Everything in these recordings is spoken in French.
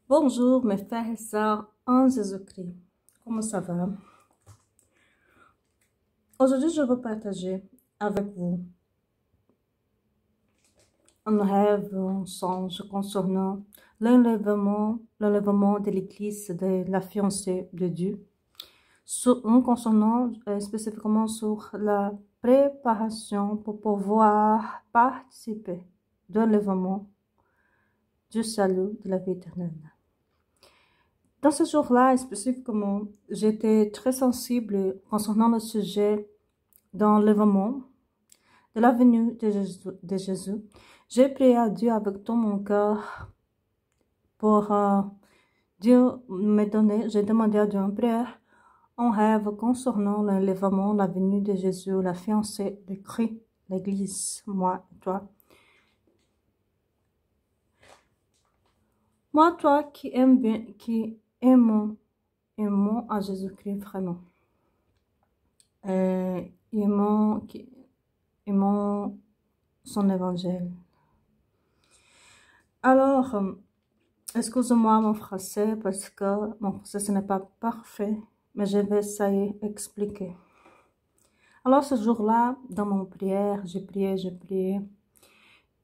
Bonjour mes frères et sœurs en Jésus-Christ. Comment ça va? Aujourd'hui, je veux partager avec vous un rêve, un songe concernant l'enlèvement de l'église de la fiancée de Dieu, concernant spécifiquement sur la préparation pour pouvoir participer de l'enlèvement du salut de la vie éternelle. Dans ce jour-là, spécifiquement, j'étais très sensible concernant le sujet d'enlèvement de la venue de Jésus. J'ai prié à Dieu avec tout mon cœur pour Dieu me donner. J'ai demandé à Dieu en prière un rêve concernant l'enlèvement, la venue de Jésus, la fiancée de Christ, l'Église, moi et toi. Moi, toi qui aime bien, qui aimons à Jésus-Christ vraiment. Aimons son évangile. Alors, excusez-moi mon français parce que mon français ce n'est pas parfait, mais je vais essayer d'expliquer. Alors ce jour-là, dans mon prière, j'ai prié.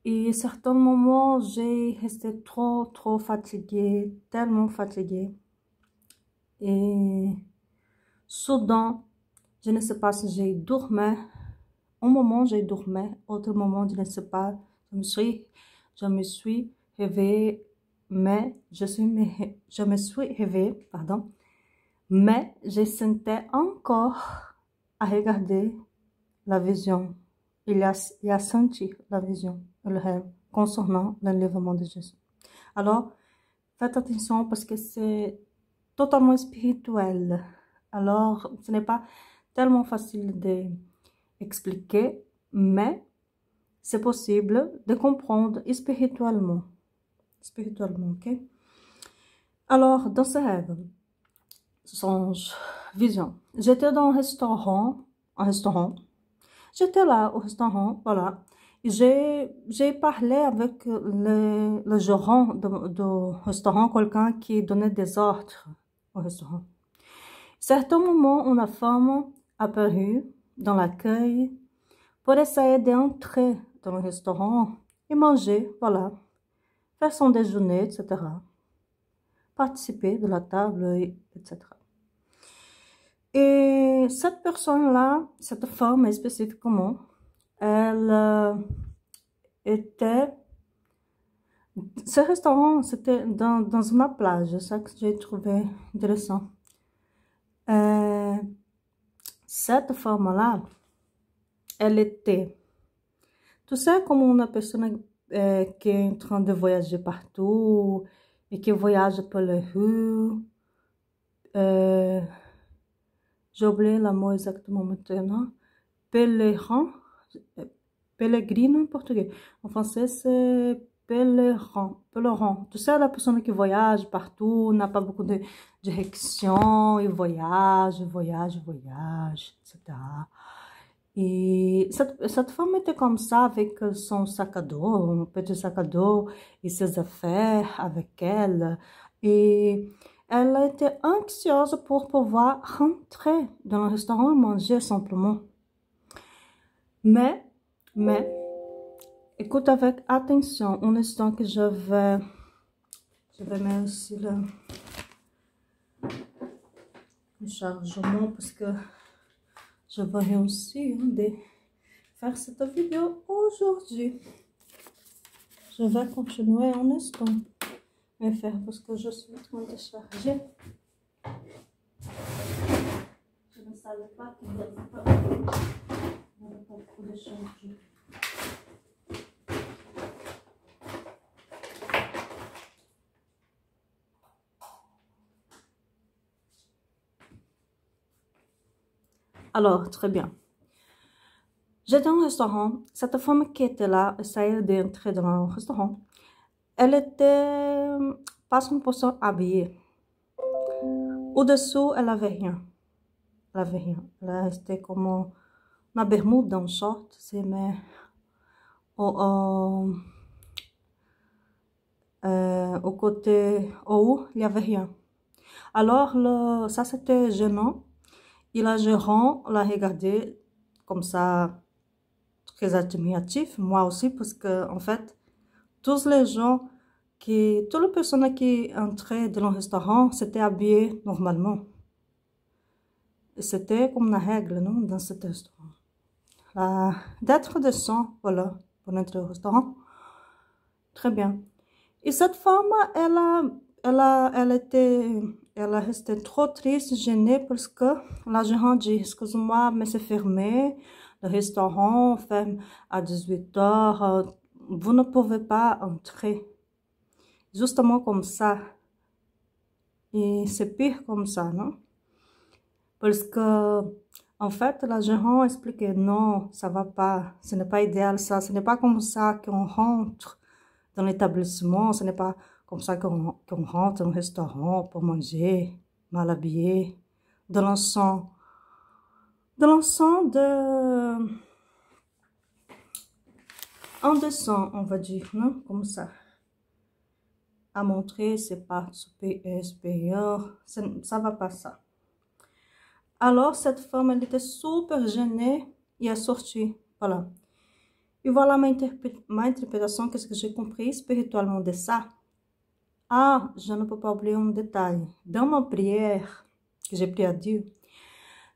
Et à certains moments, j'ai resté trop fatiguée, tellement fatiguée. Et soudain, je ne sais pas si j'ai dormi. Un moment, j'ai dormi. Autre moment, je ne sais pas. Je me suis réveillée, mais je me suis réveillée, pardon. Mais je sentais encore à regarder la vision. Il a senti la vision, le rêve concernant l'enlèvement de Jésus. Alors, faites attention parce que c'est totalement spirituel. Alors, ce n'est pas tellement facile d'expliquer, mais c'est possible de comprendre spirituellement. Ok? Alors, dans ce rêve, songe, vision. J'étais dans un restaurant. J'étais là au restaurant, voilà. J'ai parlé avec le gérant du restaurant, quelqu'un qui donnait des ordres au restaurant. À certains moments, une femme apparut dans l'accueil pour essayer d'entrer dans le restaurant et manger, voilà, faire son déjeuner, etc. Participer de la table, etc. Et cette personne-là, cette femme spécifiquement, elle était... Ce restaurant, c'était dans une plage, c'est ça que j'ai trouvé intéressant. Cette femme-là, elle était, tu sais, comme une personne qui est en train de voyager partout et qui voyage par les rues. J'ai oublié le mot exactement maintenant. Pèlerin, pèlerin en portugais. En français, c'est pèlerin. Tu sais, la personne qui voyage partout, n'a pas beaucoup de direction, il voyage, etc. Et cette femme était comme ça, avec son sac à dos, un petit sac à dos, et ses affaires avec elle. Et elle était anxieuse pour pouvoir rentrer dans le restaurant et manger simplement. Mais, écoute avec attention, un instant que je vais mettre aussi le chargement parce que je vais réussir de faire cette vidéo aujourd'hui. Je vais continuer un instant à faire parce que je suis en train de charger. Je ne savais pas qu'il n'y avait pas beaucoup de charger. Alors, très bien. J'étais dans un restaurant. Cette femme qui était là essayait d'entrer dans le restaurant. Elle était pas 100% habillée. Au-dessous, elle avait rien. Elle restait comme uma bermuda, um short, assim, mais au côté haut, il n'y avait rien. Alors, ça c'était gênant. Et le gérant l'a regardé comme ça, très admiratif, moi aussi, parce que, en fait, toutes les personnes qui entraient dans le restaurant s'étaient habillées normalement. Et c'était comme la règle, non, dans ce restaurant. D'être décent, voilà, pour entrer au restaurant. Très bien. Et cette femme, elle a resté trop triste, gênée, parce que la gérante dit, excuse-moi, mais c'est fermé, le restaurant ferme à 18 heures, vous ne pouvez pas entrer. Justement comme ça. Et c'est pire comme ça, non? Parce que, en fait, la gérante expliquait, non, ça va pas, ce n'est pas idéal ça, ce n'est pas comme ça qu'on rentre dans l'établissement, ce n'est pas comme ça qu'on rentre dans un restaurant pour manger, mal habillé, dans l'ensemble indécent, on va dire, non? Comme ça. À montrer c'est pas supérieur, ça va pas ça. Alors, cette femme, elle était super gênée et est sortie, voilà. Et voilà ma interprétation, qu'est-ce que j'ai compris spirituellement de ça. Ah, je ne peux pas oublier un détail. Dans ma prière que j'ai prié à Dieu,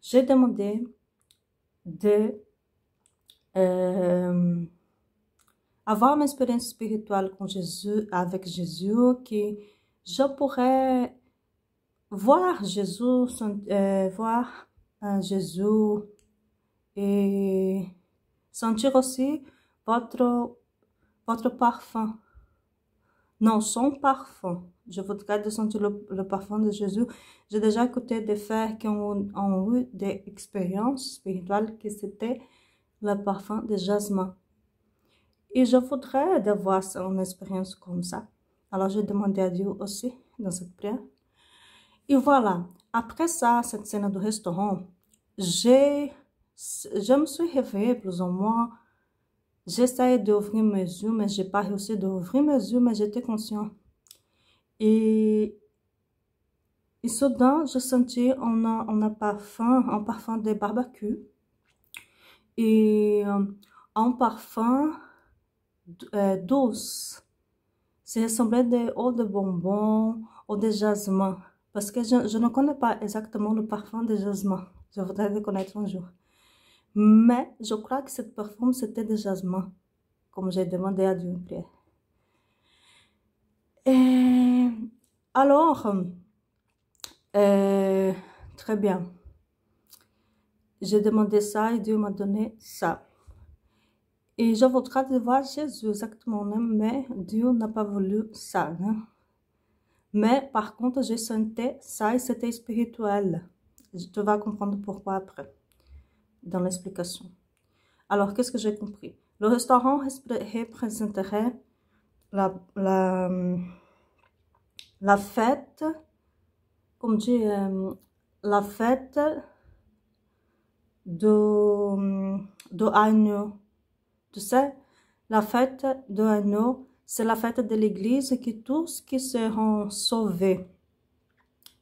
j'ai demandé de avoir une expérience spirituelle avec Jésus, que je pourrais voir Jésus, Jésus et sentir aussi votre parfum. Non, son parfum. Je voudrais de sentir le parfum de Jésus. J'ai déjà écouté des frères qui ont eu des expériences spirituelles que c'était le parfum de jasmin. Et je voudrais d'avoir une expérience comme ça. Alors, j'ai demandé à Dieu aussi dans cette prière. Et voilà, après ça, cette scène du restaurant, je me suis réveillée plus ou moins. J'essayais d'ouvrir mes yeux, mais je n'ai pas réussi d'ouvrir mes yeux, mais j'étais consciente. Et soudain, je sentis un parfum de barbecue et un parfum douce. Ça ressemblait de bonbons ou de jasmin. Parce que je ne connais pas exactement le parfum de jasmin. Je voudrais le connaître un jour. Mais je crois que ce parfum, c'était de jasmin. Comme j'ai demandé à Dieu une prière. Et alors, très bien. J'ai demandé ça et Dieu m'a donné ça. Et je voudrais voir Jésus exactement, mais Dieu n'a pas voulu ça. Hein? Mais par contre, j'ai senti ça et c'était spirituel. Tu vas comprendre pourquoi après, dans l'explication. Alors, qu'est-ce que j'ai compris? Le restaurant représenterait la fête, comme dit, la fête de agneau. Tu sais, la fête de agneau, c'est la fête de l'église que tous qui seront sauvés,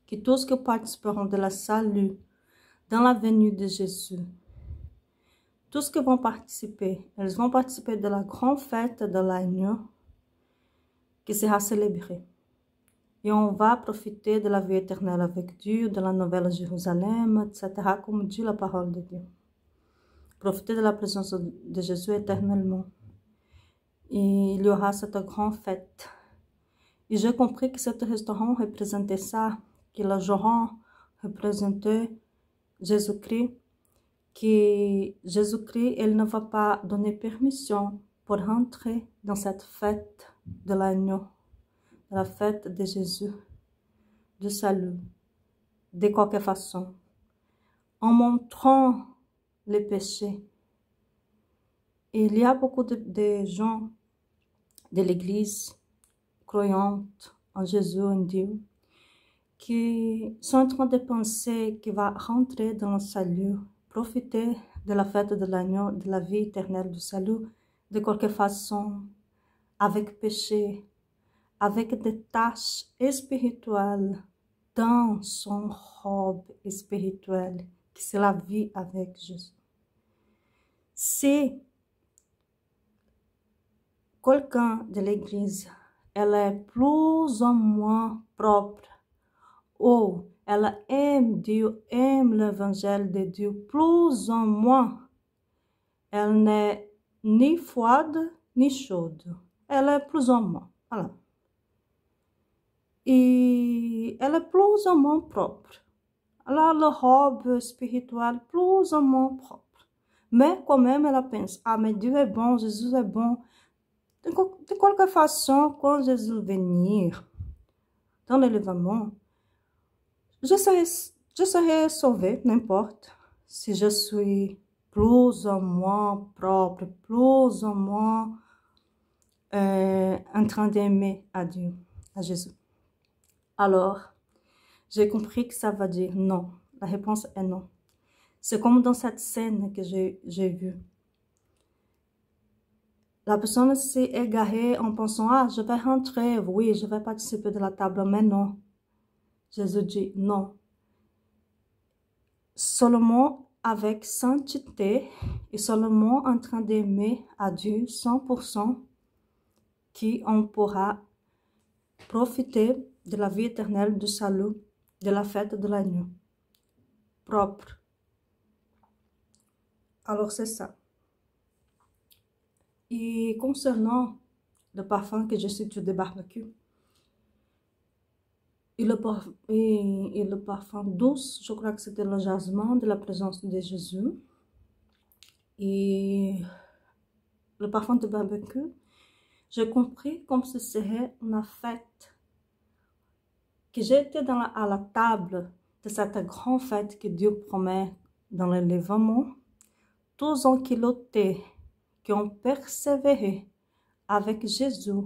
que tous qui participeront de la salut dans la venue de Jésus, tous qui vont participer, elles vont participer de la grande fête de l'agneau qui sera célébrée. Et on va profiter de la vie éternelle avec Dieu, de la nouvelle Jérusalem, etc., comme dit la parole de Dieu. Profiter de la présence de Jésus éternellement. Et il y aura cette grande fête. Et j'ai compris que ce restaurant représentait ça, que le gérant représentait Jésus-Christ, que Jésus-Christ, il ne va pas donner permission pour rentrer dans cette fête de l'agneau, la fête de Jésus, du salut, de quelque façon, en montrant les péchés. Et il y a beaucoup de gens de l'Église croyante en Jésus, en Dieu, qui sont en train de penser qu'il va rentrer dans le salut, profiter de la fête de l'agneau, de la vie éternelle du salut, de quelque façon, avec péché, avec des tâches spirituelles dans son robe spirituelle, qui c'est la vie avec Jésus. Si quelqu'un de l'église, elle est plus ou moins propre, ou elle aime Dieu, aime l'évangile de Dieu, plus ou moins, elle n'est ni froide ni chaude. Elle est plus ou moins, voilà. Et elle est plus ou moins propre. Alors, la robe spirituelle, plus ou moins propre. Mais quand même, elle pense, ah, mais Dieu est bon, Jésus est bon. De qualquer façon, quand Jésus venir dans l'enlèvement, je serai sauvée, n'importe. Si je suis plus ou moins propre, plus ou moins en train d'aimer à Dieu, à Jésus. Alors, j'ai compris que ça veut dire non. La réponse est non. C'est comme dans cette scène que j'ai vue. La personne s'est égarée en pensant, ah, je vais rentrer, oui, je vais participer de la table, mais non. Jésus dit non. Seulement avec sainteté et seulement en train d'aimer à Dieu 100%, qu'on pourra profiter de la vie éternelle, du salut, de la fête de l'agneau. Propre. Alors c'est ça. Et concernant le parfum que je suis de barbecue, et le parfum douce, je crois que c'était le jasmin de la présence de Jésus. Et le parfum de barbecue, j'ai compris comme ce serait une fête. Que j'étais à la table de cette grande fête que Dieu promet dans l'enlèvement. Tous ont qui ont persévéré avec Jésus,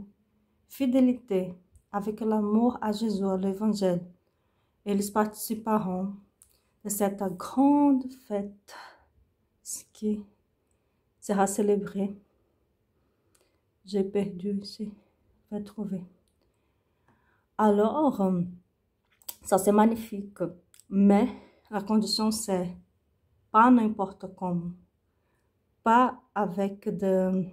fidélité, avec l'amour à Jésus, à l'évangile. Ils participeront de cette grande fête qui sera célébrée. J'ai perdu ici, je vais trouver. Alors, ça c'est magnifique, mais la condition c'est pas n'importe comment, pas avec de...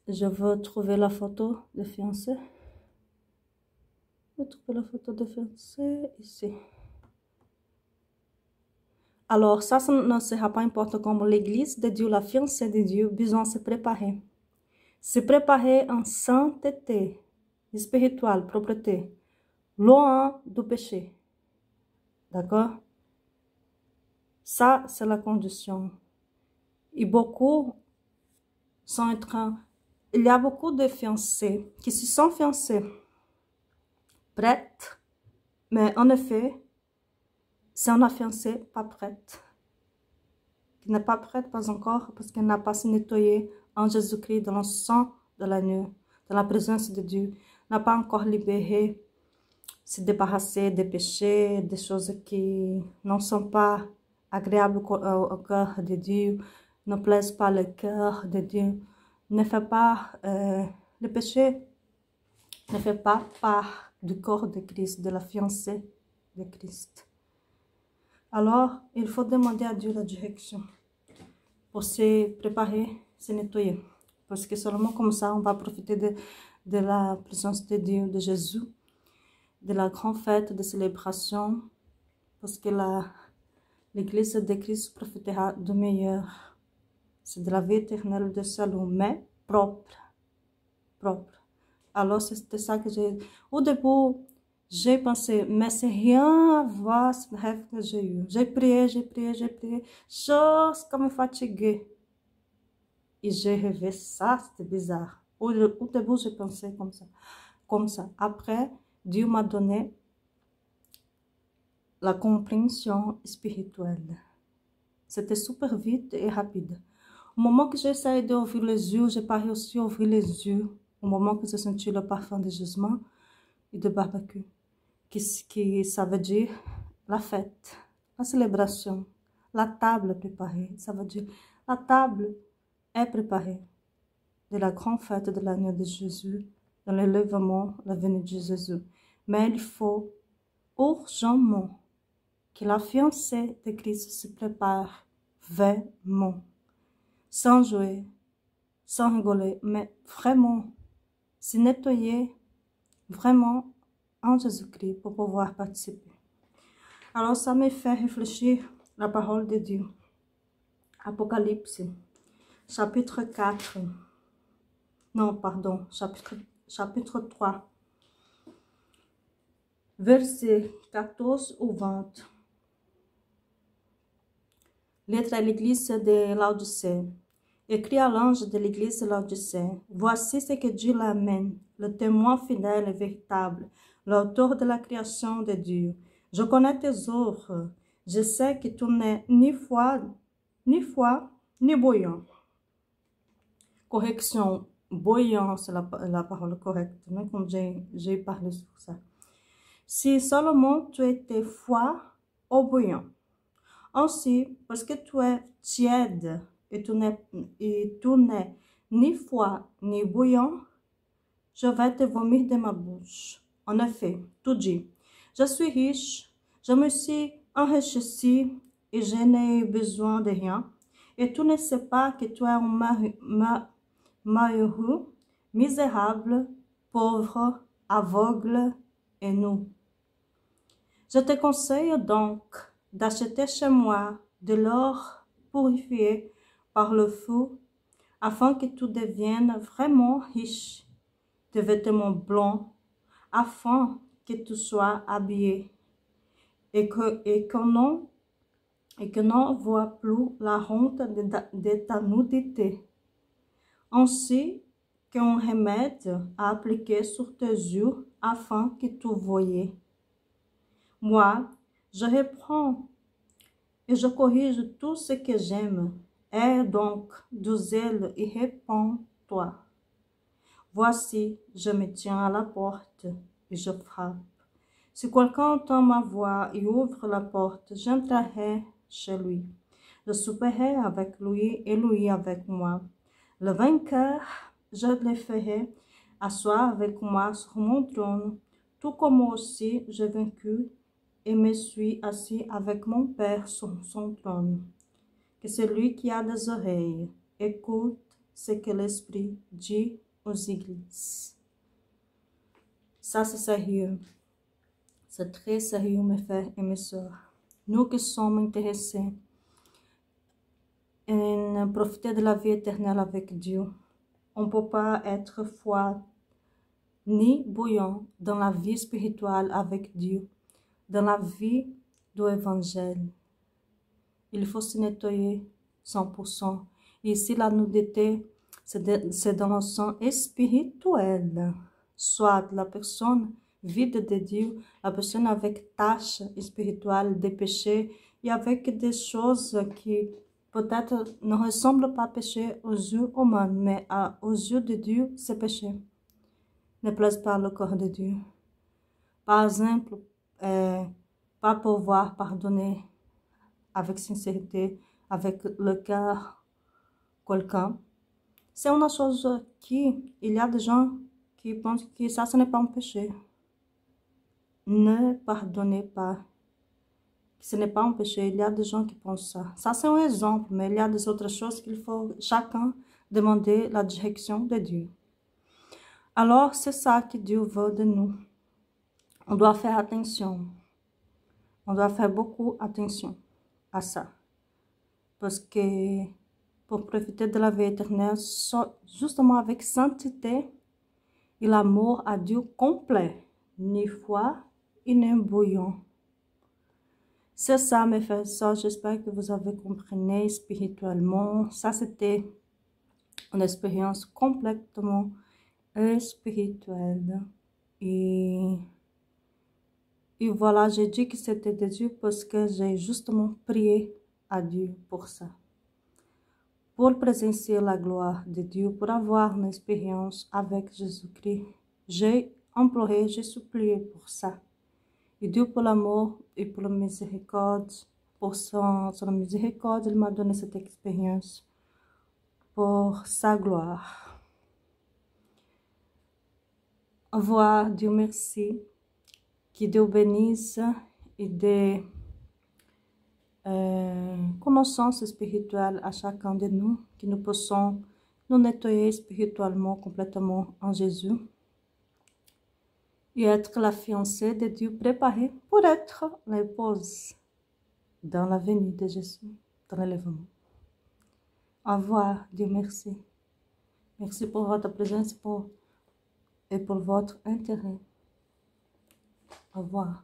Je veux trouver la photo de fiancé. Je vais trouver la photo de fiancé ici. Alors, ça ne sera pas n'importe comment. L'église de Dieu, la fiancée de Dieu, besoin de se préparer. Se préparer en sainteté spirituelle, propreté, loin du péché. D'accord? Ça, c'est la condition. Et beaucoup sont en train... Il y a beaucoup de fiancés qui se sont fiancés, prêtes, mais en effet, c'est une fiancée pas prête. Qui n'est pas prête, pas encore, parce qu'elle n'a pas se nettoyé en Jésus-Christ dans le sang de l'agneau, dans la présence de Dieu, n'a pas encore libéré, se débarrasser des péchés, des choses qui ne sont pas agréables au cœur de Dieu, ne plaisent pas le cœur de Dieu, ne fait pas, le péché ne fait pas part du corps de Christ, de la fiancée de Christ. Alors, il faut demander à Dieu la direction pour se préparer, se nettoyer. Parce que seulement comme ça, on va profiter de la présence de Dieu, de Jésus, de la grande fête de célébration. Parce que l'Église de Christ profitera du meilleur. C'est de la vie éternelle de salut, mais propre. Propre. Alors, c'était ça que j'ai... Au début, j'ai pensé, mais c'est rien à voir ce rêve que j'ai eu. J'ai prié, jusqu'à me fatiguer. Et j'ai rêvé ça, c'était bizarre. Au début, j'ai pensé comme ça. Après, Dieu m'a donné la compréhension spirituelle. C'était super vite et rapide. Au moment que j'ai essayé d'ouvrir les yeux, j'ai pas réussi à ouvrir les yeux. Au moment que j'ai senti le parfum de jasmin et de barbecue. Qui ça veut dire la fête, la célébration, la table préparée. Ça veut dire la table est préparée. de la grande fête de l'année de Jésus, dans l'élèvement, la venue de Jésus. Mais il faut urgemment que la fiancée de Christ se prépare vraiment, sans jouer, sans rigoler, mais vraiment se nettoyer vraiment en Jésus-Christ pour pouvoir participer. Alors ça me fait réfléchir la parole de Dieu. Apocalypse, chapitre 4. Non, pardon, chapitre 3. Versets 14 ou 20. Lettre à l'église de Laodicée. Écrit à l'ange de l'église de Laodicée. Voici ce que dit l'Amen, le témoin fidèle et véritable, l'auteur de la création de Dieu. Je connais tes œuvres. Je sais que tu n'es ni froid, ni bouillant. Correction, bouillant, c'est la parole correcte, mais comme j'ai parlé sur ça. Si seulement tu étais froid ou bouillant. Ainsi, parce que tu es tiède et tu n'es ni froid ni bouillant, je vais te vomir de ma bouche. En effet, tu dis, je suis riche, je me suis enrichi et je n'ai besoin de rien. Et tu ne sais pas que tu es un malheureux, misérable, pauvre, aveugle et nu. Je te conseille donc d'acheter chez moi de l'or purifié par le feu, afin que tu deviennes vraiment riche, de vêtements blancs, afin que tu sois habillé, et que n'en voit plus la honte de ta nudité, ainsi qu'un remède à appliquer sur tes yeux, afin que tu voyes. Moi, je reprends et je corrige tout ce que j'aime. Aie donc du zèle et répands-toi. Voici, je me tiens à la porte et je frappe. Si quelqu'un entend ma voix et ouvre la porte, j'entrerai chez lui. Je souperai avec lui et lui avec moi. Le vainqueur, je le ferai asseoir avec moi sur mon trône, tout comme moi aussi j'ai vaincu et me suis assis avec mon Père sur son trône. Que celui qui a des oreilles écoute ce que l'Esprit dit aux églises. Ça, c'est sérieux. C'est très sérieux, mes frères et mes sœurs. Nous qui sommes intéressés en profiter de la vie éternelle avec Dieu, on ne peut pas être froid ni bouillant dans la vie spirituelle avec Dieu, dans la vie de l'évangile. Il faut se nettoyer 100%. Ici, la nudité, c'est dans le sens spirituel. Soit la personne vide de Dieu, la personne avec tâche spirituelle, des péchés, et avec des choses qui peut-être ne ressemblent pas à péché aux yeux humains, mais aux yeux de Dieu, c'est péché. Ne plaise pas le corps de Dieu. Par exemple, pas pouvoir pardonner avec sincérité, avec le cœur, quelqu'un. C'est une chose il y a des gens qui pensent que ça, ce n'est pas un péché. Ne pardonnez pas. Ce n'est pas un péché. Il y a des gens qui pensent ça. Ça, c'est un exemple, mais il y a des autres choses qu'il faut chacun demander la direction de Dieu. Alors, c'est ça que Dieu veut de nous. On doit faire attention. On doit faire beaucoup attention à ça. Parce que pour profiter de la vie éternelle, justement avec sainteté et l'amour à Dieu complet, ni foi et ni bouillon. C'est ça, mes frères et sœurs, j'espère que vous avez compris spirituellement. Ça, c'était une expérience complètement spirituelle. Et voilà, j'ai dit que c'était de Dieu parce que j'ai justement prié à Dieu pour ça. Pour présencier la gloire de Dieu, pour avoir une expérience avec Jésus-Christ, j'ai imploré, j'ai supplié pour ça. Et Dieu, pour l'amour et pour la miséricorde, pour son miséricorde, il m'a donné cette expérience pour sa gloire. Au revoir, Dieu merci. Que Dieu bénisse et des connaissances spirituelles à chacun de nous, que nous puissions nous nettoyer spirituellement complètement en Jésus et être la fiancée de Dieu préparée pour être l'épouse dans la venue de Jésus, dans l'enlèvement. Au revoir, Dieu merci. Merci pour votre présence et pour votre intérêt. Au revoir.